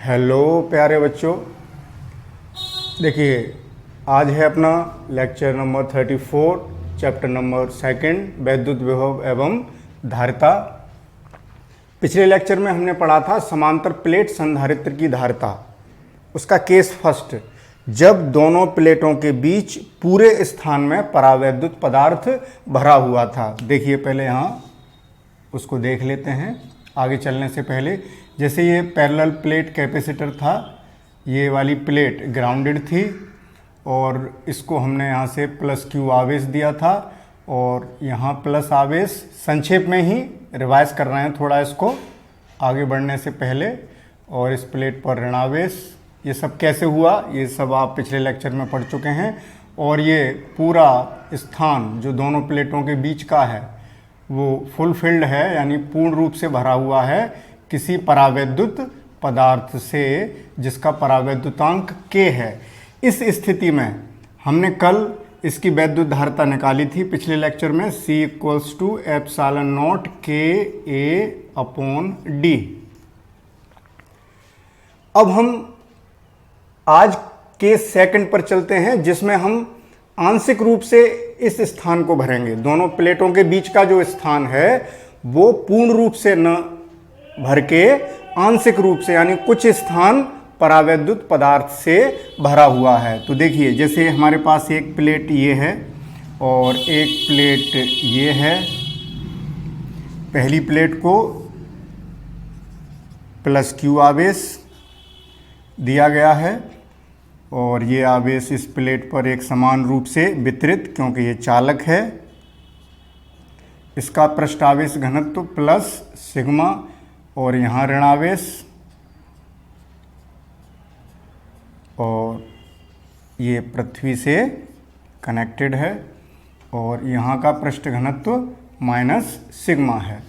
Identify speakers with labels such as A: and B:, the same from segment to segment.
A: Hello प्यारे बच्चों, देखिए आज है अपना लेक्चर नंबर 34, चैप्टर नंबर 2 वैद्युत विभव एवं धारिता। पिछले लेक्चर में हमने पढ़ा था समांतर प्लेट संधारित्र की धारिता। उसका केस फर्स्ट, जब दोनों प्लेटों के बीच पूरे स्थान में परावैद्युत पदार्थ भरा हुआ था। देखिए पहले यहाँ उसको देख लेते हैं आगे चलने से पहले। जैसे ये पैरेलल प्लेट कैपेसिटर था, ये वाली प्लेट ग्राउंडेड थी और इसको हमने यहाँ से प्लस क्यू आवेश दिया था और यहाँ प्लस आवेश। संक्षेप में ही रिवाइज कर रहे हैं थोड़ा इसको आगे बढ़ने से पहले। और इस प्लेट पर ऋणावेश, ये सब कैसे हुआ ये सब आप पिछले लेक्चर में पढ़ चुके हैं। और ये पूरा स्थान जो दोनों प्लेटों के बीच का है वो फुलफिल्ड है, यानी पूर्ण रूप से भरा हुआ है किसी परावैद्युत पदार्थ से जिसका परावैद्युतांक K है। इस स्थिति में हमने कल इसकी वैद्युत धारिता निकाली थी पिछले लेक्चर में, C = ε0 KA/D। अब हम आज के सेकंड पर चलते हैं जिसमें हम आंशिक रूप से इस स्थान को भरेंगे। दोनों प्लेटों के बीच का जो स्थान है वो पूर्ण रूप से न भर के आंशिक रूप से, यानी कुछ स्थान परावैद्युत पदार्थ से भरा हुआ है। तो देखिए जैसे हमारे पास एक प्लेट ये है और एक प्लेट ये है। पहली प्लेट को प्लस क्यू आवेश दिया गया है और ये आवेश इस प्लेट पर एक समान रूप से वितरित, क्योंकि ये चालक है। इसका पृष्ठावेश घनत्व प्लस सिग्मा और यहाँ ऋणावेश, और ये पृथ्वी से कनेक्टेड है और यहाँ का पृष्ठ घनत्व माइनस सिग्मा है।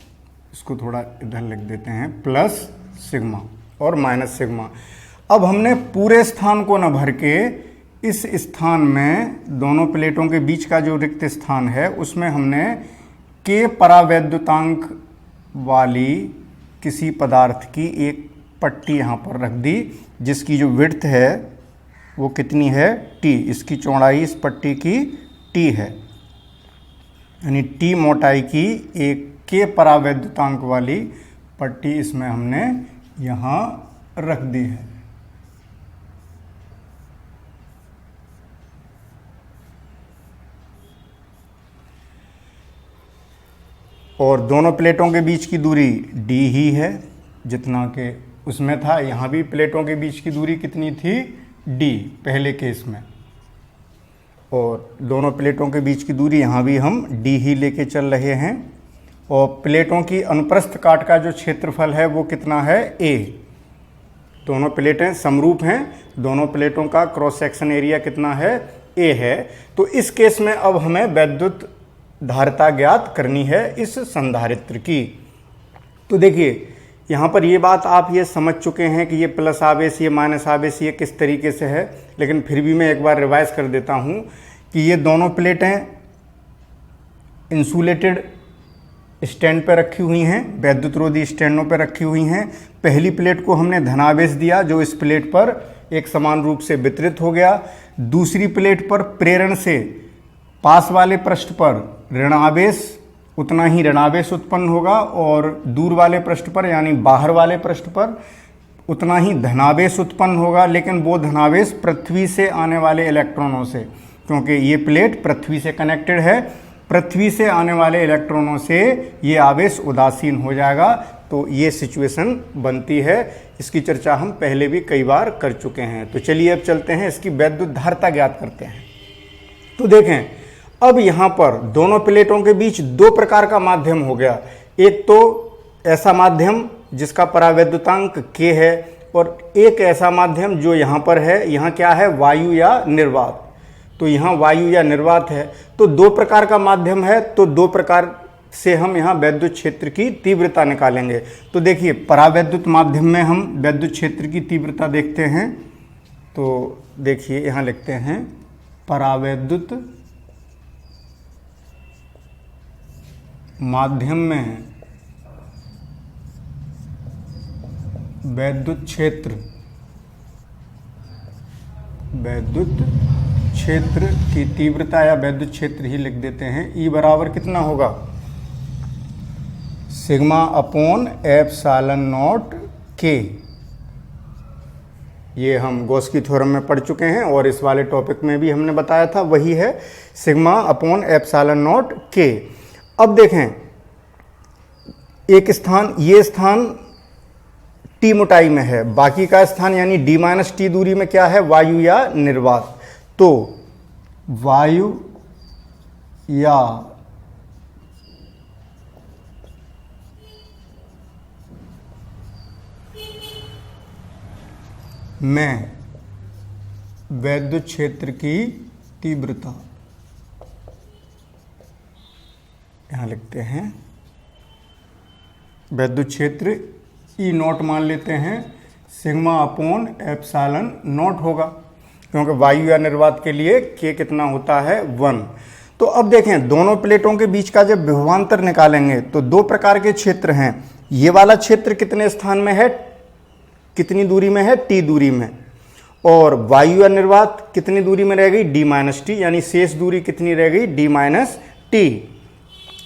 A: इसको थोड़ा इधर लिख देते हैं, प्लस सिग्मा और माइनस सिग्मा। अब हमने पूरे स्थान को न भर के इस स्थान में दोनों प्लेटों के बीच का जो रिक्त स्थान है उसमें हमने K परावैद्युतांक वाली किसी पदार्थ की एक पट्टी यहाँ पर रख दी, जिसकी जो विड्थ है वो कितनी है T। इसकी चौड़ाई इस पट्टी की T है, यानी T मोटाई की एक K परावैद्युतांक वाली पट्टी इसमें हमने यहाँ रख दी है। और दोनों प्लेटों के बीच की दूरी D ही है जितना कि उसमें था। यहाँ भी प्लेटों के बीच की दूरी कितनी थी D पहले केस में, और दोनों प्लेटों के बीच की दूरी यहाँ भी हम D ही लेके चल रहे हैं। और प्लेटों की अनुप्रस्थ काट का जो क्षेत्रफल है वो कितना है A। दोनों प्लेटें समरूप हैं, दोनों प्लेटों का क्रॉस सेक्शन एरिया कितना है A है। तो इस केस में अब हमें वैद्युत धारिता ज्ञात करनी है इस संधारित्र की। तो देखिए यहाँ पर ये बात आप ये समझ चुके हैं कि ये प्लस आवेश ये माइनस आवेश ये किस तरीके से है, लेकिन फिर भी मैं एक बार रिवाइज कर देता हूँ कि ये दोनों प्लेटें इंसुलेटेड स्टैंड पर रखी हुई हैं, वैद्युत रोधी स्टैंडों पर रखी हुई हैं। पहली प्लेट को हमने धनावेश दिया जो इस प्लेट पर एक समान रूप से वितरित हो गया। दूसरी प्लेट पर प्रेरण से पास वाले पृष्ठ पर ऋणावेश, उतना ही ऋणावेश उत्पन्न होगा और दूर वाले पृष्ठ पर यानी बाहर वाले पृष्ठ पर उतना ही धनावेश उत्पन्न होगा, लेकिन वो धनावेश पृथ्वी से आने वाले इलेक्ट्रॉनों से, क्योंकि ये प्लेट पृथ्वी से कनेक्टेड है। पृथ्वी से आने वाले इलेक्ट्रॉनों से ये आवेश उदासीन हो जाएगा। तो ये सिचुएशन बनती है। इसकी चर्चा हम पहले भी कई बार कर चुके हैं। तो चलिए अब चलते हैं इसकी वैद्युत धारिता ज्ञात करते हैं। तो देखें अब यहाँ पर दोनों प्लेटों के बीच दो प्रकार का माध्यम हो गया। एक तो ऐसा माध्यम जिसका परावैद्युतांक K है, और एक ऐसा माध्यम जो यहाँ पर है, यहाँ क्या है वायु या निर्वात। तो यहाँ वायु या निर्वात है। तो दो प्रकार का माध्यम है, तो दो प्रकार से हम यहाँ वैद्युत क्षेत्र की तीव्रता निकालेंगे। तो देखिए परावैद्युत माध्यम में हम वैद्युत क्षेत्र की तीव्रता देखते हैं। तो देखिए यहाँ लिखते हैं परावैद्युत माध्यम में वैद्युत क्षेत्र वैद्युत क्षेत्र की तीव्रता या वैद्युत क्षेत्र ही लिख देते हैं। ई बराबर कितना होगा, सिग्मा अपॉन एप्सिलॉन नॉट के। ये हम गॉस की थ्योरम में पढ़ चुके हैं और इस वाले टॉपिक में भी हमने बताया था, वही है सिग्मा अपॉन एप्सिलॉन नॉट के। अब देखें, एक स्थान, ये स्थान टी मोटाई में है, बाकी का स्थान यानी डी माइनस टी दूरी में क्या है, वायु या निर्वात। तो वायु या में वैद्युत क्षेत्र की तीव्रता, यहां लिखते हैं वैद्युत क्षेत्र ई नॉट मान लेते हैं, सिग्मा अपॉन एप्सिलॉन नॉट होगा, क्योंकि वायु या निर्वात के लिए के कितना होता है, 1। तो अब देखें, दोनों प्लेटों के बीच का जब विभवांतर निकालेंगे तो दो प्रकार के क्षेत्र हैं। ये वाला क्षेत्र कितने स्थान में है, कितनी दूरी में है, टी दूरी में, और वायु या निर्वात कितनी दूरी में रह गई, डी माइनस टी, यानी शेष दूरी कितनी रह गई, डी माइनस टी।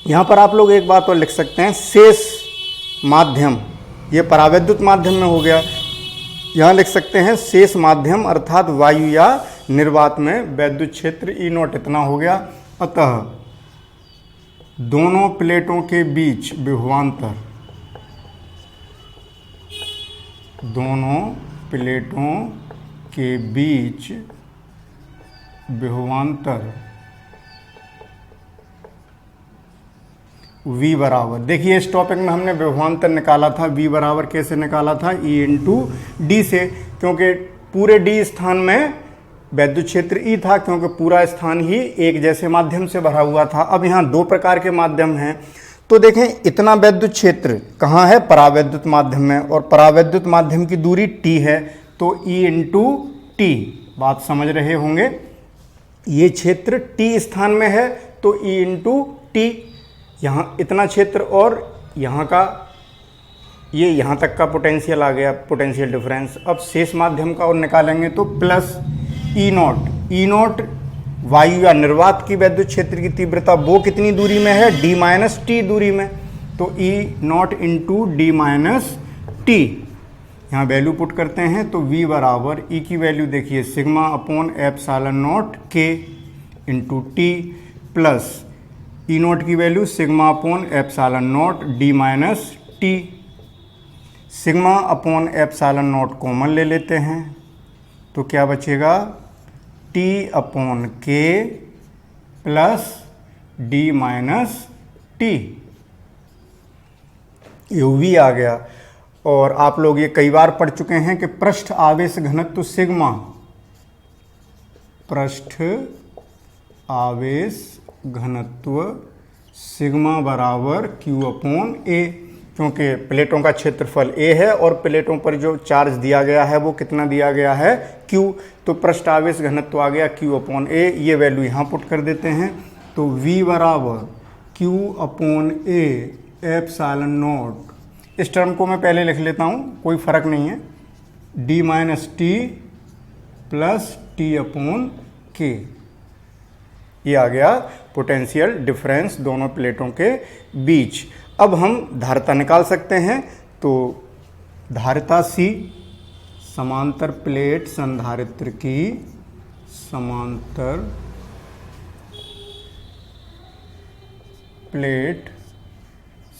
A: यहां पर आप लोग एक बात और लिख सकते हैं, शेष माध्यम, ये परावैद्युत माध्यम में हो गया, यहां लिख सकते हैं शेष माध्यम अर्थात वायु या निर्वात में वैद्युत क्षेत्र ई नॉट इतना हो गया। अतः दोनों प्लेटों के बीच विभवांतर, दोनों प्लेटों के बीच विभवांतर V बराबर, देखिए इस टॉपिक में हमने विभवांतर निकाला था, V बराबर कैसे निकाला था, E इंटू डी से, क्योंकि पूरे D स्थान में वैद्युत क्षेत्र E था, क्योंकि पूरा स्थान ही एक जैसे माध्यम से भरा हुआ था। अब यहाँ दो प्रकार के माध्यम हैं, तो देखें इतना वैद्युत क्षेत्र कहाँ है, परावैद्युत माध्यम में, और परावैद्युत माध्यम की दूरी T है, तो E इंटू टी, बात समझ रहे होंगे। ये क्षेत्र T स्थान में है तो E इंटू टी, यहाँ इतना क्षेत्र और यहाँ का ये यहाँ तक का पोटेंशियल आ गया, पोटेंशियल डिफरेंस। अब शेष माध्यम का और निकालेंगे तो plus E not, E not वायु या निर्वात की वैद्युत क्षेत्र की तीव्रता वो कितनी दूरी में है, डी माइनस टी दूरी में, तो E naught into D minus T. यहाँ वैल्यू पुट करते हैं तो V बराबर ई की वैल्यू देखिए sigma upon epsilon naught K into T, plus E naught की value sigma upon epsilon naught D minus T. Sigma upon epsilon naught common ले लेते हैं तो क्या बचेगा, T upon K plus D minus T, ये V आ गया। और आप लोग ये कई बार पढ़ चुके हैं कि पृष्ठ आवेश घनत्व सिग्मा, पृष्ठ आवेश घनत्व सिग्मा बराबर Q अपॉन A, क्योंकि प्लेटों का क्षेत्रफल A है और प्लेटों पर जो चार्ज दिया गया है वो कितना दिया गया है, Q, तो पृष्ठ आवेश घनत्व आ गया Q अपॉन A। ये वैल्यू यहाँ पुट कर देते हैं तो V बराबर Q upon A epsilon not, इस टर्म को मैं पहले लिख लेता हूँ, कोई फर्क नहीं है, D minus T plus T upon के। ये आ गया पोटेंशियल डिफरेंस दोनों प्लेटों के बीच। अब हम धारिता निकाल सकते हैं, तो धारिता C समांतर प्लेट संधारित्र की, समांतर प्लेट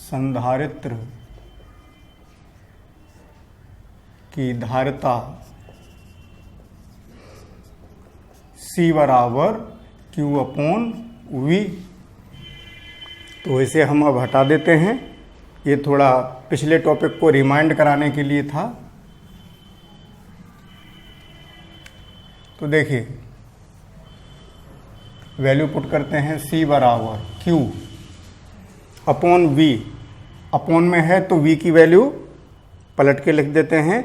A: संधारित्र की धारिता C बराबर Q अपॉन V। तो इसे हम अब हटा देते हैं, ये थोड़ा पिछले टॉपिक को रिमाइंड कराने के लिए था। तो देखिए वैल्यू पुट करते हैं, C बराबर Q अपॉन V, अपॉन में है तो V की वैल्यू पलट के लिख देते हैं,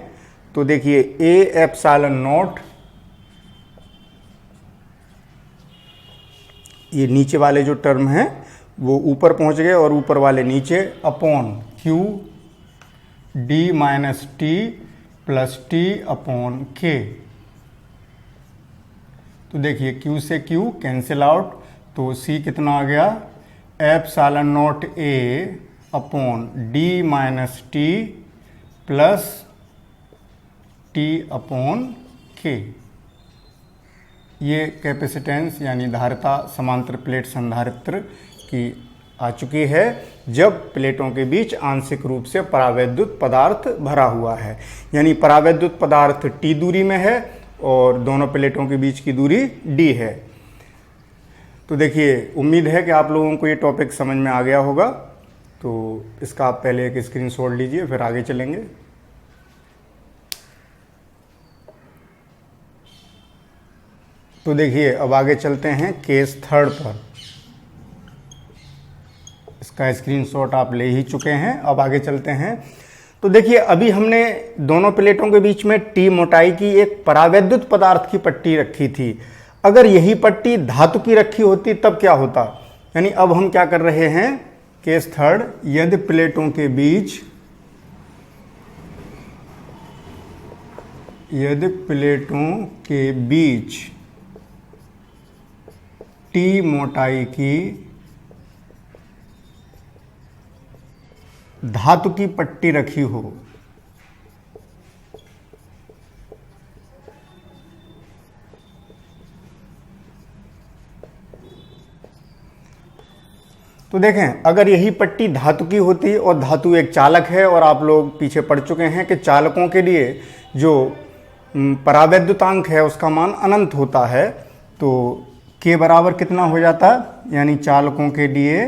A: तो देखिए A एप्सिलॉन नॉट, ये नीचे वाले जो टर्म हैं वो ऊपर पहुंच गए और ऊपर वाले नीचे, upon Q D minus T plus T upon के। तो देखिए Q से Q कैंसिल आउट, तो C कितना आ गया, epsilon not A upon D minus T plus T upon के। ये कैपेसिटेंस यानी धारिता समांतर प्लेट संधारित्र की आ चुकी है जब प्लेटों के बीच आंशिक रूप से परावैद्युत पदार्थ भरा हुआ है, यानी परावैद्युत पदार्थ T दूरी में है और दोनों प्लेटों के बीच की दूरी D है। तो देखिए, उम्मीद है कि आप लोगों को ये टॉपिक समझ में आ गया होगा। तो इसका आप पहले एक स्क्रीनशॉट लीजिए, फिर आगे चलेंगे। तो देखिए, अब आगे चलते हैं केस थर्ड पर। इसका स्क्रीनशॉट आप ले ही चुके हैं, अब आगे चलते हैं। तो देखिए, अभी हमने दोनों प्लेटों के बीच में T मोटाई की एक परावैद्युत पदार्थ की पट्टी रखी थी। अगर यही पट्टी धातु की रखी होती तब क्या होता, यानी अब हम क्या कर रहे हैं, केस थर्ड, यदि प्लेटों के बीच T मोटाई की धातु की पट्टी रखी हो, तो देखें, अगर यही पट्टी धातु की होती और धातु एक चालक है, और आप लोग पीछे पढ़ चुके हैं कि चालकों के लिए जो परावैद्युतांक है उसका मान अनंत होता है, तो के बराबर कितना हो जाता, यानी चालकों के लिए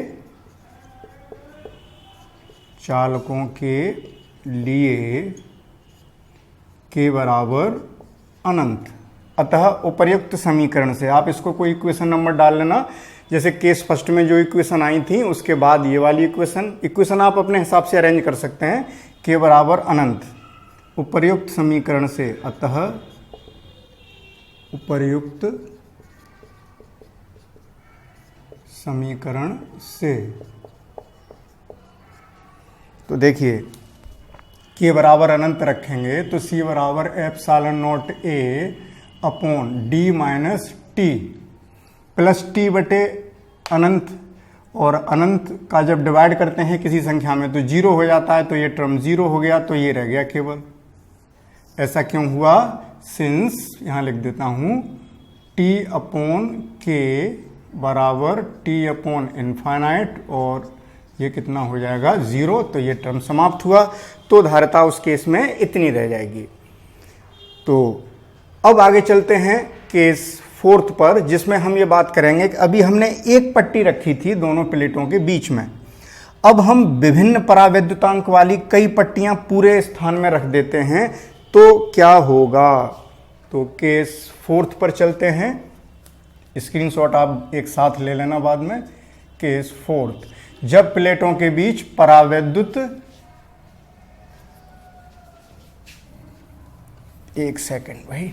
A: के बराबर अनंत। अतः उपर्युक्त समीकरण से आप इसको कोई इक्वेशन नंबर डाल लेना, जैसे केस फर्स्ट में जो इक्वेशन आई थी उसके बाद ये वाली इक्वेशन आप अपने हिसाब से अरेंज कर सकते हैं, के बराबर अनंत। उपर्युक्त समीकरण से, अतः उपर्युक्त समीकरण से, तो देखिए के बराबर अनंत रखेंगे तो C बराबर epsilon not A upon D minus T plus T बटे अनंत, और अनंत का जब डिवाइड करते हैं किसी संख्या में तो 0 हो जाता है, तो ये टर्म 0 हो गया, तो ये रह गया केवल। ऐसा क्यों हुआ, सिंस, यहाँ लिख देता हूँ, T अपॉन के बराबर T अपॉन इनफाइनाइट, और ये कितना हो जाएगा 0, तो ये टर्म समाप्त हुआ। तो धारिता उस केस में इतनी रह जाएगी। तो अब आगे चलते हैं केस फोर्थ पर, जिसमें हम ये बात करेंगे कि अभी हमने एक पट्टी रखी थी दोनों प्लेटों के बीच में, अब हम विभिन्न परावैद्युतांक वाली कई पट्टियां पूरे स्थान में रख देते हैं, तो क्या होगा। तो केस फोर्थ पर चलते हैं, स्क्रीनशॉट आप एक साथ ले लेना बाद में। केस फोर्थ, जब प्लेटों के बीच परावैद्युत, एक सेकंड भाई,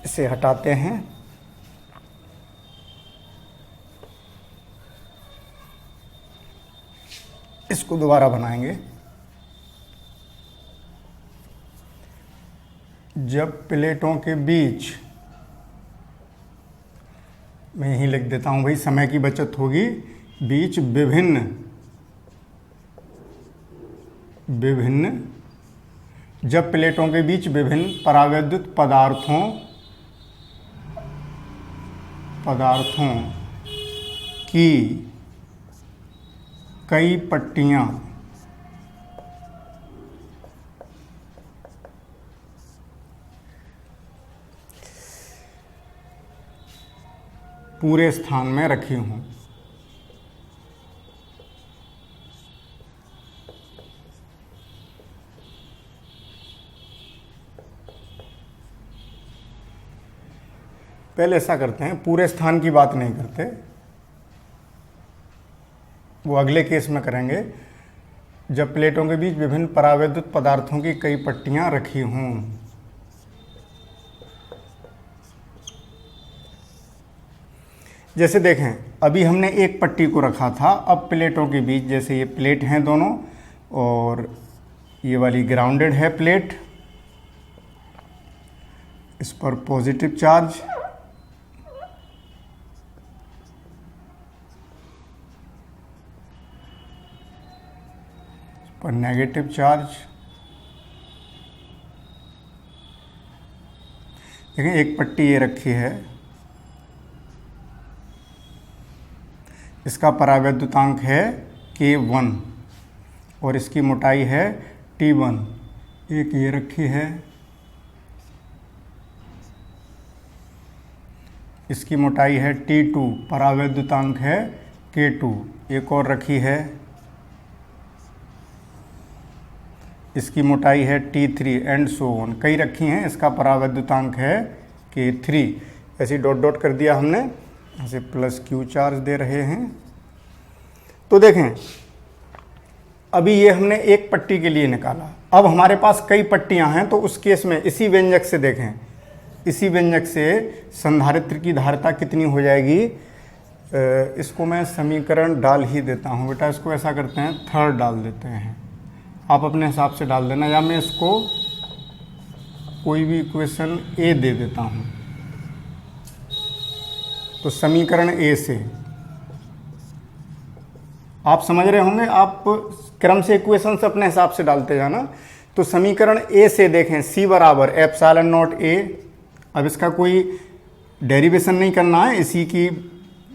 A: इसे हटाते हैं। इसको दोबारा बनाएंगे। जब प्लेटों के बीच, मैं यही लिख देता हूं भाई, समय की बचत होगी, बीच विभिन्न जब प्लेटों के बीच विभिन्न परावैद्युत पदार्थों की कई पट्टियां पूरे स्थान में रखी हूं। पहले ऐसा करते हैं, पूरे स्थान की बात नहीं करते, वो अगले केस में करेंगे, जब प्लेटों के बीच विभिन्न परावैद्युत पदार्थों की कई पट्टियां रखी हों। जैसे देखें, अभी हमने एक पट्टी को रखा था, अब प्लेटों के बीच, जैसे ये प्लेट हैं दोनों और ये वाली ग्राउंडेड है प्लेट, इस पर पॉजिटिव चार्ज पर नेगेटिव चार्ज। देखें एक पट्टी ये रखी है, इसका परावैद्युतांक है K1 और इसकी मोटाई है T1। एक ये रखी है, इसकी मोटाई है T2, परावैद्युतांक है K2। एक और रखी है, इसकी मोटाई है T3 एंड सो ऑन। कई रखी हैं, इसका परावैद्युतांक है K3। ऐसे डॉट डॉट कर दिया हमने, ऐसे प्लस Q चार्ज दे रहे हैं। तो देखें अभी ये हमने एक पट्टी के लिए निकाला, अब हमारे पास कई पट्टियां हैं, तो उस केस में इसी व्यंजक से देखें, इसी व्यंजक से संधारित्र की धारिता कितनी हो जाएगी। इसको मैं समीकरण डाल ही देता हूँ बेटा, इसको ऐसा करते हैं थर्ड डाल देते हैं, आप अपने हिसाब से डाल देना, या मैं इसको कोई भी इक्वेशन ए दे देता हूँ। तो समीकरण ए से आप समझ रहे होंगे, आप क्रम से इक्वेशन से अपने हिसाब से डालते जाना। तो समीकरण ए से देखें C बराबर एप्सिलॉन नॉट A। अब इसका कोई डेरिवेशन नहीं करना है,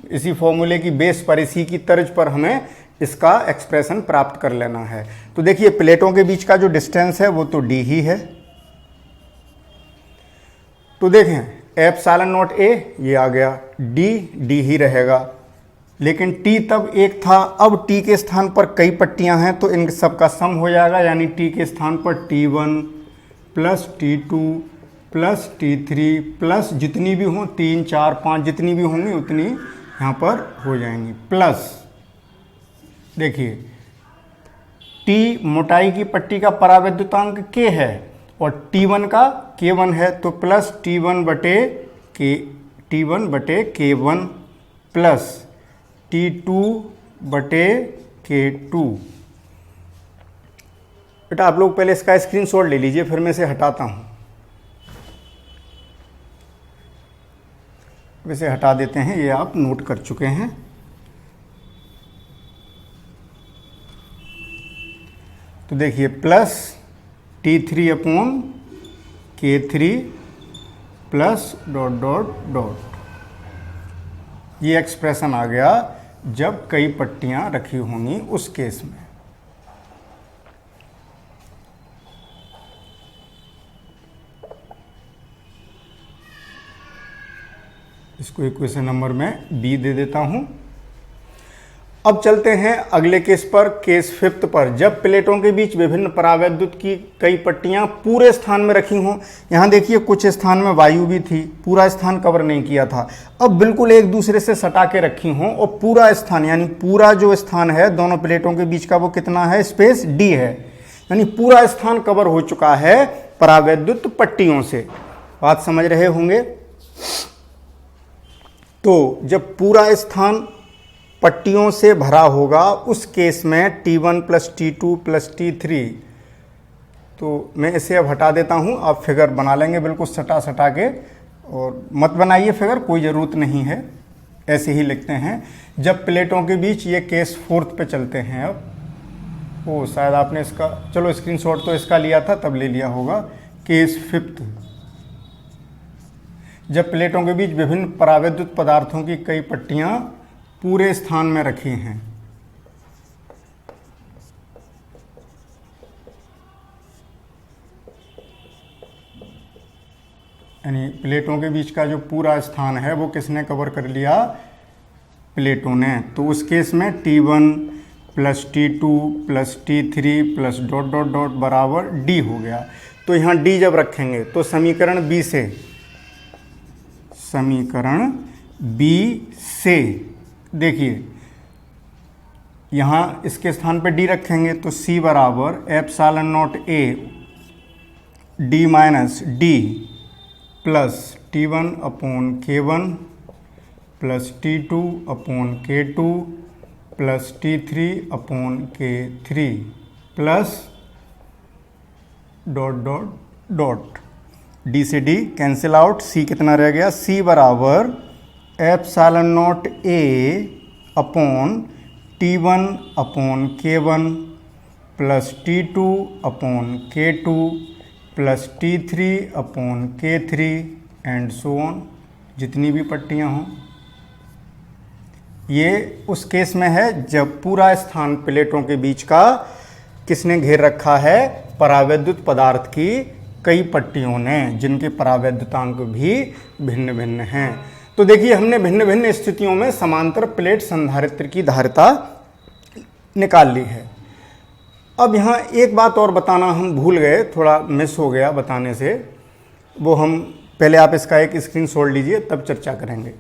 A: इसी फॉर्मूले की बेस पर, इसी की तर्ज पर हमें इसका एक्सप्रेशन प्राप्त कर लेना है। तो देखिए प्लेटों के बीच का जो डिस्टेंस है वो तो d ही है। तो देखें एप्सिलॉन नॉट A ये आ गया, d ही रहेगा, लेकिन t तब एक था, अब t के स्थान पर कई पट्टियां हैं तो इन सब का सम हो जाएगा, यानी t के स्थान पर T1 plus T2 plus T3 plus जितनी भी हों 3 4 5 जितनी भी होंगी उतनी यहाँ पर हो जाएंगी, प्लस देखिए T मोटाई की पट्टी का परावैद्युतांक K है और T1 का K1 है, तो प्लस T1 बटे K1 प्लस T2 बटे K2। बेटा आप लोग पहले इसका स्क्रीनशॉट ले लीजिए, फिर मैं इसे हटाता हूँ। वैसे हटा देते हैं, ये आप नोट कर चुके हैं। तो देखिए plus T3 upon K3 plus dot dot dot, ये एक्सप्रेशन आ गया जब कई पट्टियां रखी होंगी उस केस में। इसको इक्वेशन नंबर में बी दे देता हूं। अब चलते हैं अगले केस पर, केस फिफ्थ पर, जब प्लेटों के बीच विभिन्न परावैद्युत की कई पट्टियां पूरे स्थान में रखी हों। यहां देखिए कुछ स्थान में वायु भी थी, पूरा स्थान कवर नहीं किया था। अब बिल्कुल एक दूसरे से सटा के रखी हों और पूरा स्थान, यानी पूरा जो स्थान है दोनों प्लेटों के बीच का, वो कितना है, स्पेस डी है, यानी पूरा स्थान कवर हो चुका है परावैद्युत पट्टियों से। बात समझ रहे होंगे। तो जब पूरा स्थान पट्टियों से भरा होगा उस केस में T1 plus T2 plus T3, तो मैं इसे अब हटा देता हूं, आप फिगर बना लेंगे बिल्कुल सटा सटा के, और मत बनाइए फिगर, कोई ज़रूरत नहीं है, ऐसे ही लिखते हैं। जब प्लेटों के बीच, ये केस फोर्थ पे चलते हैं अब। ओ शायद आपने इसका, चलो स्क्रीनशॉट तो इसका लिया था तब ले लिया होगा। केस फिफ्थ, जब प्लेटों के बीच विभिन्न परावैद्युत पदार्थों की कई पट्टियां पूरे स्थान में रखी हैं। यानी प्लेटों के बीच का जो पूरा स्थान है वो किसने कवर कर लिया, प्लेटों ने। तो उस केस में T1 plus T2 plus T3 plus dot dot dot बराबर D हो गया। तो यहाँ D जब रखेंगे तो समीकरण B से देखिए, यहाँ इसके स्थान पे D रखेंगे तो C बराबर epsilon not A D minus D plus T1 upon K1 plus T2 upon K2 plus T3 upon K3 plus dot dot dot, D से D कैंसिल आउट, C कितना रह गया, C बराबर epsilon not A upon T1 upon K1 plus T2 upon K2 plus T3 upon K3 and so on, जितनी भी पट्टियाँ हों। ये उस केस में है जब पूरा स्थान प्लेटों के बीच का किसने घेर रखा है, परावैद्युत पदार्थ की कई पट्टियों ने, जिनके परावैद्युतांक भी भिन्न भिन्न हैं। तो देखिए हमने भिन्न भिन्न स्थितियों में समांतर प्लेट संधारित्र की धारिता निकाल ली है। अब यहाँ एक बात और बताना हम भूल गए, थोड़ा मिस हो गया बताने से, वो हम पहले आप इसका एक स्क्रीनशॉट लीजिए तब चर्चा करेंगे।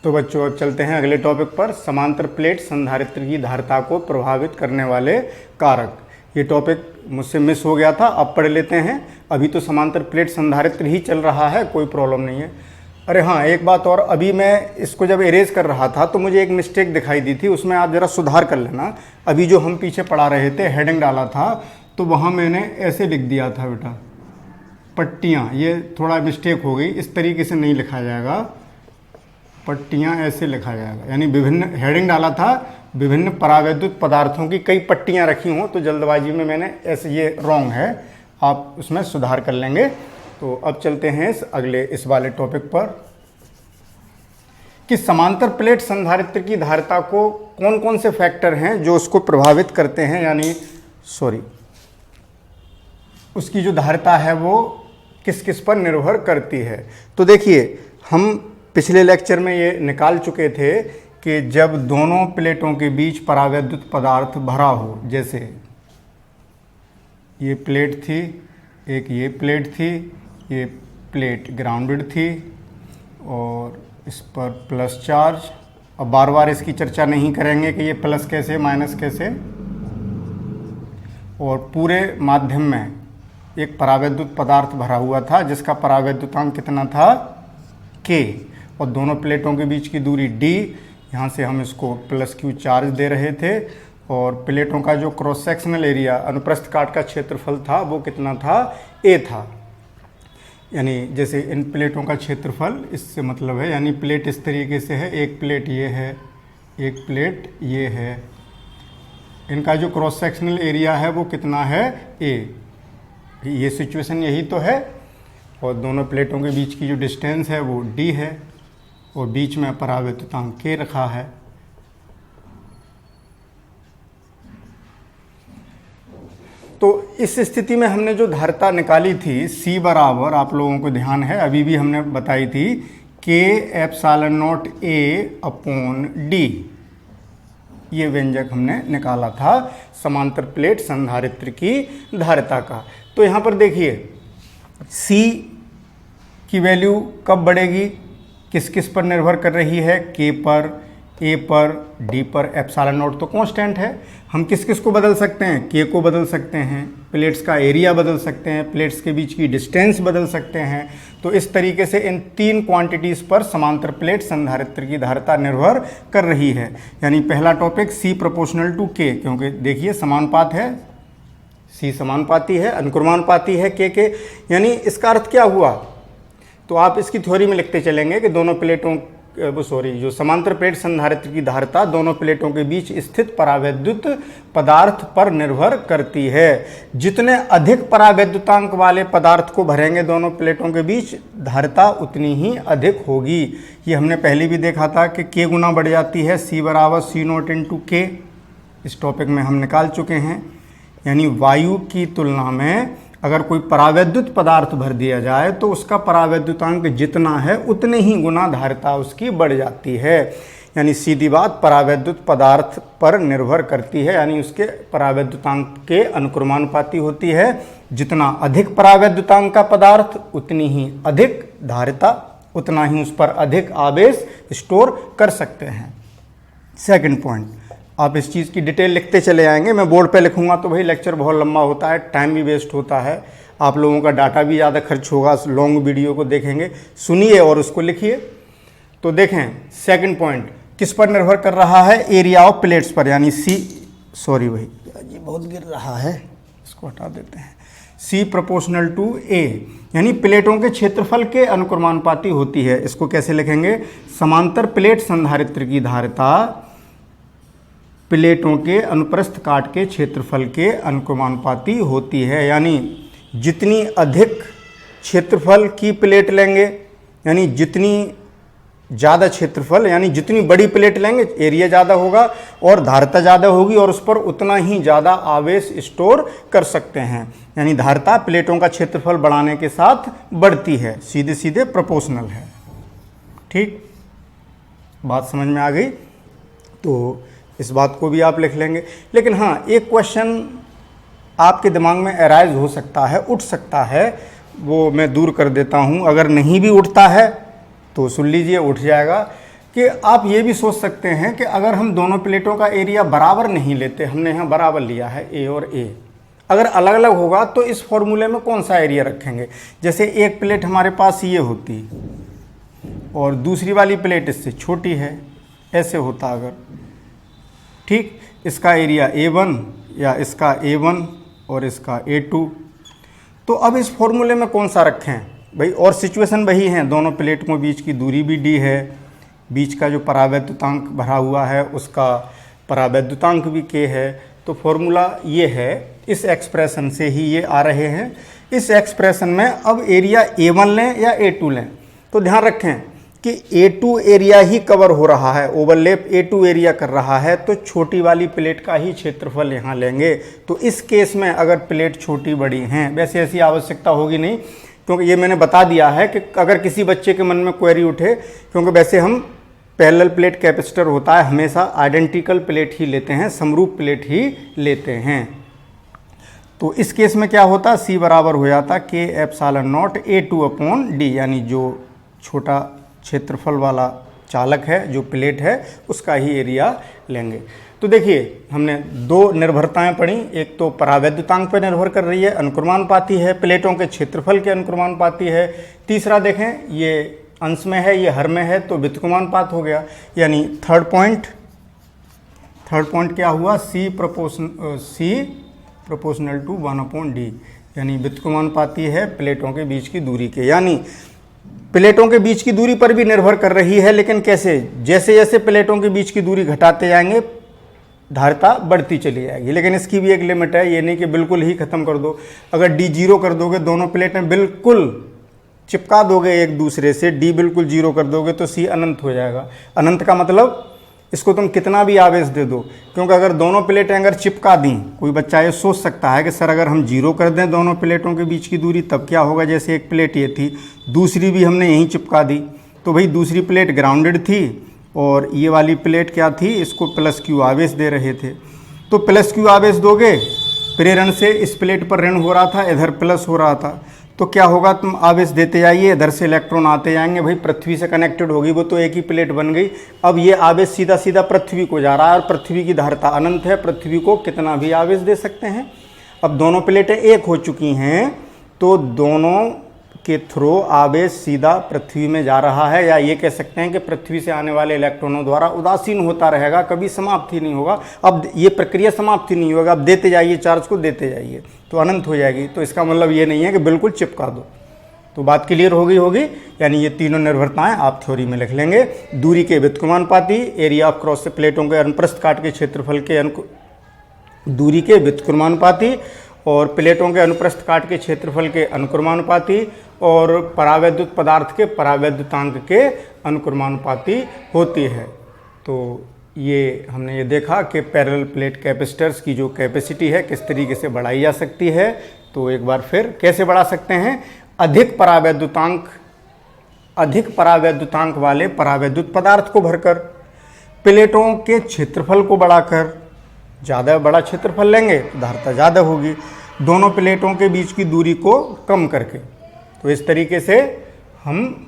A: तो बच्चों अब चलते हैं अगले टॉपिक पर, समांतर प्लेट संधारित्र की धारिता को प्रभावित करने वाले कारक। ये टॉपिक मुझसे मिस हो गया था, अब पढ़ लेते हैं। अभी तो समांतर प्लेट संधारित्र ही चल रहा है, कोई प्रॉब्लम नहीं है। अरे हाँ, एक बात और, अभी मैं इसको जब इरेज कर रहा था तो मुझे एक मिस्टेक दिखाई दी थी, उसमें आप ज़रा सुधार कर लेना। अभी जो हम पीछे पढ़ा रहे थे, हेडिंग डाला था, तो वहाँ मैंने ऐसे लिख दिया था बेटा, पट्टियाँ, ये थोड़ा मिस्टेक हो गई, इस तरीके से नहीं लिखा जाएगा, पट्टियाँ ऐसे लिखा जाएगा। यानी विभिन्न, हेडिंग डाला था विभिन्न परावैद्युत पदार्थों की कई पट्टियाँ रखी हों, तो जल्दबाजी में मैंने ऐसे, ये रॉन्ग है, आप उसमें सुधार कर लेंगे। तो अब चलते हैं इस वाले टॉपिक पर कि समांतर प्लेट संधारित्र की धारिता को कौन कौन से फैक्टर हैं जो उसको प्रभावित करते हैं, यानी उसकी जो धारिता है वो किस किस पर निर्भर करती है। तो देखिए हम पिछले लेक्चर में ये निकाल चुके थे कि जब दोनों प्लेटों के बीच परावैद्युत पदार्थ भरा हो, जैसे ये प्लेट थी, एक ये प्लेट थी, ये प्लेट ग्राउंडेड थी और इस पर प्लस चार्ज। अब बार बार इसकी चर्चा नहीं करेंगे कि ये प्लस कैसे माइनस कैसे, और पूरे माध्यम में एक परावैद्युत पदार्थ भरा हुआ था जिसका परावैद्युतांक कितना था, K, और दोनों प्लेटों के बीच की दूरी D, यहाँ से हम इसको प्लस Q चार्ज दे रहे थे, और प्लेटों का जो क्रॉस सेक्शनल एरिया, अनुप्रस्थ काट का क्षेत्रफल था, वो कितना था, A था। यानी जैसे इन प्लेटों का क्षेत्रफल, इससे मतलब है, यानी प्लेट इस तरीके से है, एक प्लेट ये है, एक प्लेट ये है, इनका जो क्रॉस सेक्शनल एरिया है वो कितना है, A। ये सिचुएशन यही तो है, और दोनों प्लेटों के बीच की जो डिस्टेंस है वो D है, और बीच में परावैद्युतांक K रखा है। तो इस स्थिति में हमने जो धारिता निकाली थी C बराबर, आप लोगों को ध्यान है, अभी भी हमने बताई थी, K epsilon not A upon D, ये व्यंजक हमने निकाला था समांतर प्लेट संधारित्र की धारिता का। तो यहाँ पर देखिए C की वैल्यू कब बढ़ेगी, किस किस पर निर्भर कर रही है, K पर, A पर, D पर। एप्सिलॉन नॉट तो कांस्टेंट है, हम किस किस को बदल सकते हैं, K को बदल सकते हैं, प्लेट्स का एरिया बदल सकते हैं, प्लेट्स के बीच की डिस्टेंस बदल सकते हैं। तो इस तरीके से इन तीन क्वांटिटीज़ पर समांतर प्लेट संधारित्र की धारिता निर्भर कर रही है। यानी पहला topic C proportional to K, क्योंकि देखिए समानुपात है, C समानुपाती है, अनुक्रमानुपाती है K के। यानी इसका अर्थ क्या हुआ, तो आप इसकी थ्योरी में लिखते चलेंगे कि दोनों प्लेटों जो समांतर प्लेट संधारित्र की धारिता दोनों प्लेटों के बीच स्थित परावैद्युत पदार्थ पर निर्भर करती है। जितने अधिक परावैद्युतांक वाले पदार्थ को भरेंगे दोनों प्लेटों के बीच, धारिता उतनी ही अधिक होगी। ये हमने पहले भी देखा था कि K गुना बढ़ जाती है, C बराबर C नॉट इंटू K, इस टॉपिक में हम निकाल चुके हैं। यानी वायु की तुलना में अगर कोई परावैद्युत पदार्थ भर दिया जाए तो उसका परावैद्युतांक जितना है उतने ही गुना धारिता उसकी बढ़ जाती है। यानी सीधी बात, परावैद्युत पदार्थ पर निर्भर करती है, यानी उसके परावैद्युतांक के अनुक्रमानुपाती होती है। जितना अधिक परावैद्युतांक का पदार्थ उतनी ही अधिक धारिता, उतना ही उस पर अधिक आवेश स्टोर कर सकते हैं। सेकंड पॉइंट, आप इस चीज़ की डिटेल लिखते चले आएंगे, मैं बोर्ड पे लिखूंगा तो भाई लेक्चर बहुत लंबा होता है, टाइम भी वेस्ट होता है, आप लोगों का डाटा भी ज़्यादा खर्च होगा। लॉन्ग वीडियो को देखेंगे, सुनिए और उसको लिखिए। तो देखें सेकंड पॉइंट किस पर निर्भर कर रहा है, एरिया ऑफ प्लेट्स पर, यानी सॉरी भाई ये बहुत गिर रहा है, इसको हटा देते हैं। C प्रोपोर्शनल टू A, यानी प्लेटों के क्षेत्रफल के अनुक्रमानुपाती होती है। इसको कैसे लिखेंगे, समांतर प्लेट संधारित्र की धारिता प्लेटों के अनुप्रस्थ काट के क्षेत्रफल के अनुक्रमानुपाती होती है। यानी जितनी अधिक क्षेत्रफल की प्लेट लेंगे, यानी जितनी ज़्यादा क्षेत्रफल, यानी जितनी बड़ी प्लेट लेंगे एरिया ज़्यादा होगा और धारिता ज़्यादा होगी और उस पर उतना ही ज़्यादा आवेश स्टोर कर सकते हैं। यानी धारिता प्लेटों का क्षेत्रफल बढ़ाने के साथ बढ़ती है, सीधे सीधे प्रोपोर्शनल है। ठीक, बात समझ में आ गई? तो इस बात को भी आप लिख लेंगे। लेकिन हाँ, एक क्वेश्चन आपके दिमाग में अराइज हो सकता है, उठ सकता है, वो मैं दूर कर देता हूँ। अगर नहीं भी उठता है तो सुन लीजिए, उठ जाएगा कि आप ये भी सोच सकते हैं कि अगर हम दोनों प्लेटों का एरिया बराबर नहीं लेते, हमने यहाँ बराबर लिया है ए और ए, अगर अलग अलग होगा तो इस फॉर्मूले में कौन सा एरिया रखेंगे? जैसे एक प्लेट हमारे पास ये होती और दूसरी वाली प्लेट इससे छोटी है, ऐसे होता अगर, ठीक, इसका एरिया A1 या इसका A1 और इसका A2, तो अब इस फॉर्मूले में कौन सा रखें भाई? और सिचुएशन वही है, दोनों प्लेट के बीच की दूरी भी d है, बीच का जो परावैद्युतांक भरा हुआ है उसका परावैद्युतांक भी k है। तो फॉर्मूला ये है, इस एक्सप्रेशन से ही ये आ रहे हैं। इस एक्सप्रेशन में अब एरिया A1 लें या A2 लें, तो ध्यान रखें कि A2 एरिया ही कवर हो रहा है, ओवरलैप A2 एरिया कर रहा है, तो छोटी वाली प्लेट का ही क्षेत्रफल यहाँ लेंगे। तो इस केस में अगर प्लेट छोटी बड़ी हैं, वैसे ऐसी आवश्यकता होगी नहीं, क्योंकि ये मैंने बता दिया है कि अगर किसी बच्चे के मन में क्वेरी उठे, क्योंकि वैसे हम पैरेलल प्लेट कैपेसिटर होता है हमेशा आइडेंटिकल प्लेट ही लेते हैं, समरूप प्लेट ही लेते हैं। तो इस केस में क्या होता, C बराबर हो जाता K एप्सिलॉन नॉट A2/D, यानी जो छोटा क्षेत्रफल वाला चालक है, जो प्लेट है, उसका ही एरिया लेंगे। तो देखिए, हमने दो निर्भरताएं पढ़ी, एक तो परावैद्युतांक पर निर्भर कर रही है, अनुक्रमानुपाती है, प्लेटों के क्षेत्रफल के अनुक्रमानुपाती है। तीसरा देखें, ये अंश में है, ये हर में है, तो व्युत्क्रमानुपात हो गया। यानी थर्ड पॉइंट क्या हुआ, C प्रोपोर्शनल टू 1/D, यानी व्युत्क्रमानुपाती है प्लेटों के बीच की दूरी के। यानी प्लेटों के बीच की दूरी पर भी निर्भर कर रही है, लेकिन कैसे? जैसे जैसे प्लेटों के बीच की दूरी घटाते जाएंगे धारिता बढ़ती चली जाएगी। लेकिन इसकी भी एक लिमिट है, ये नहीं कि बिल्कुल ही खत्म कर दो। अगर D 0 कर दोगे, दोनों प्लेटें बिल्कुल चिपका दोगे एक दूसरे से, D बिल्कुल 0 कर दोगे तो C अनंत हो जाएगा। अनंत का मतलब इसको तुम कितना भी आवेश दे दो, क्योंकि अगर दोनों प्लेटें अगर चिपका दी, कोई बच्चा ये सोच सकता है कि सर अगर हम 0 कर दें दोनों प्लेटों के बीच की दूरी तब क्या होगा? जैसे एक प्लेट ये थी, दूसरी भी हमने यहीं चिपका दी, तो भाई दूसरी प्लेट ग्राउंडेड थी और ये वाली प्लेट क्या थी, इसको +Q आवेश दे रहे थे। तो +Q आवेश दोगे, प्रेरण से इस प्लेट पर ऋण हो रहा था, इधर प्लस हो रहा था, तो क्या होगा? तुम आवेश देते जाइए, इधर से इलेक्ट्रॉन आते जाएंगे, भाई पृथ्वी से कनेक्टेड होगी वो, तो एक ही प्लेट बन गई। अब ये आवेश सीधा सीधा पृथ्वी को जा रहा है और पृथ्वी की धारिता अनंत है, पृथ्वी को कितना भी आवेश दे सकते हैं। अब दोनों प्लेटें एक हो चुकी हैं, तो दोनों के थ्रू आवेश सीधा पृथ्वी में जा रहा है, या ये कह सकते हैं कि पृथ्वी से आने वाले इलेक्ट्रॉनों द्वारा उदासीन होता रहेगा, कभी समाप्त ही नहीं होगा। अब ये प्रक्रिया समाप्त ही नहीं होगा, अब देते जाइए, चार्ज को देते जाइए तो अनंत हो जाएगी। तो इसका मतलब ये नहीं है कि बिल्कुल चिपका दो। तो बात क्लियर होगी। यानी ये तीनों निर्भरताएं आप थ्योरी में लिख लेंगे। दूरी के व्युत्क्रमानुपाती, एरिया ऑफ क्रॉस से प्लेटों के अनुप्रस्थ काट के क्षेत्रफल के दूरी के व्युत्क्रमानुपाती, और प्लेटों के अनुप्रस्थ काट के क्षेत्रफल के अनुक्रमानुपाती, और परावैद्युत पदार्थ के परावैद्युतांक के अनुक्रमानुपाती होती है। तो ये हमने ये देखा कि पैरेलल प्लेट कैपेसिटर्स की जो कैपेसिटी है किस तरीके से बढ़ाई जा सकती है। तो एक बार फिर कैसे बढ़ा सकते हैं? अधिक परावैद्युतांक वाले परावैद्युत पदार्थ को भरकर, प्लेटों के क्षेत्रफल को बढ़ाकर, ज़्यादा बड़ा क्षेत्रफल लेंगे तो धारिता ज़्यादा होगी, दोनों प्लेटों के बीच की दूरी को कम करके। तो इस तरीके से हम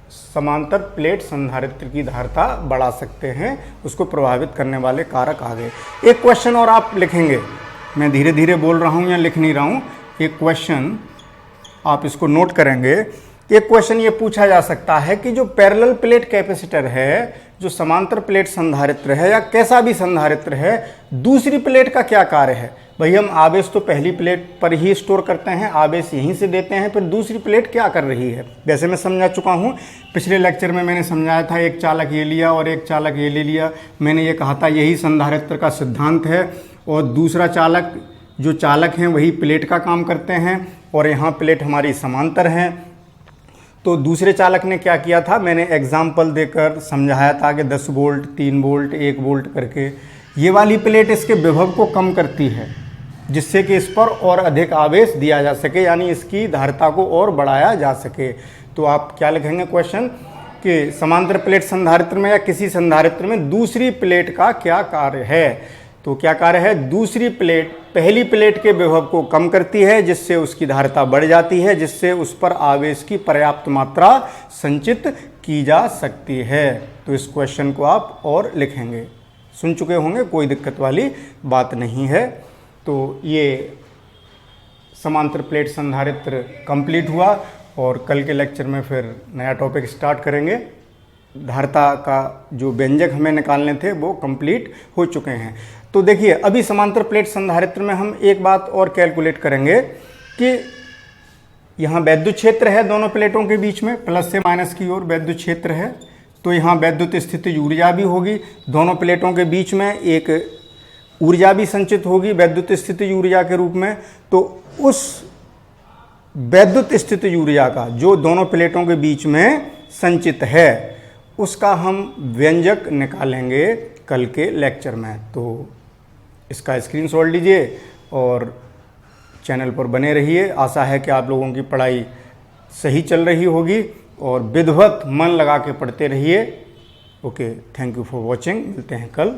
A: समांतर प्लेट संधारित्र की धारिता बढ़ा सकते हैं, उसको प्रभावित करने वाले कारक आ गए। एक क्वेश्चन और आप लिखेंगे, मैं धीरे धीरे बोल रहा हूँ या लिख नहीं रहा हूँ, एक क्वेश्चन आप इसको नोट करेंगे। एक क्वेश्चन ये पूछा जा सकता है कि जो पैरेलल प्लेट कैपेसिटर है, जो समांतर प्लेट संधारित्र है या कैसा भी संधारित्र है, दूसरी प्लेट का क्या कार्य है। भाई हम आवेश तो पहली प्लेट पर ही स्टोर करते हैं, आवेश यहीं से देते हैं, फिर दूसरी प्लेट क्या कर रही है। वैसे मैं समझा चुका हूँ, पिछले लेक्चर में मैंने समझाया था, एक चालक ये लिया और एक चालक ये ले लिया। मैंने ये कहा था यही संधारित्र का सिद्धांत है, और दूसरा चालक, जो चालक हैं वही प्लेट का काम करते हैं, और यहाँ प्लेट हमारी समांतर हैं। तो दूसरे चालक ने क्या किया था, मैंने एग्जाम्पल देकर समझाया था कि 10 वोल्ट, 3 वोल्ट, 1 वोल्ट करके ये वाली प्लेट इसके विभव को कम करती है, जिससे कि इस पर और अधिक आवेश दिया जा सके, यानी इसकी धारिता को और बढ़ाया जा सके। तो आप क्या लिखेंगे क्वेश्चन कि समांतर प्लेट संधारित्र में या किसी संधारित्र में दूसरी प्लेट का क्या कार्य है। तो क्या कार्य है, दूसरी प्लेट पहली प्लेट के विभव को कम करती है, जिससे उसकी धारिता बढ़ जाती है, जिससे उस पर आवेश की पर्याप्त मात्रा संचित की जा सकती है। तो इस क्वेश्चन को आप और लिखेंगे, सुन चुके होंगे, कोई दिक्कत वाली बात नहीं है। तो ये समांतर प्लेट संधारित्र कंप्लीट हुआ, और कल के लेक्चर में फिर नया टॉपिक स्टार्ट करेंगे। धारिता का जो व्यंजक हमें निकालने थे वो कंप्लीट हो चुके हैं। तो देखिए, अभी समांतर प्लेट संधारित्र में हम एक बात और कैलकुलेट करेंगे कि यहाँ वैद्युत क्षेत्र है दोनों प्लेटों के बीच में, प्लस से माइनस की ओर वैद्युत क्षेत्र है। तो यहाँ वैद्युत स्थिति ऊर्जा भी होगी, दोनों प्लेटों के बीच में एक ऊर्जा भी संचित होगी वैद्युत स्थिति ऊर्जा के रूप में। तो उस वैद्युत स्थिति ऊर्जा का जो दोनों प्लेटों के बीच में संचित है, उसका हम व्यंजक निकालेंगे कल के लेक्चर में। तो इसका स्क्रीनशॉट लीजिए और चैनल पर बने रहिए। आशा है कि आप लोगों की पढ़ाई सही चल रही होगी, और विधिवत मन लगा के पढ़ते रहिए। Okay, thank you for watching. मिलते हैं कल।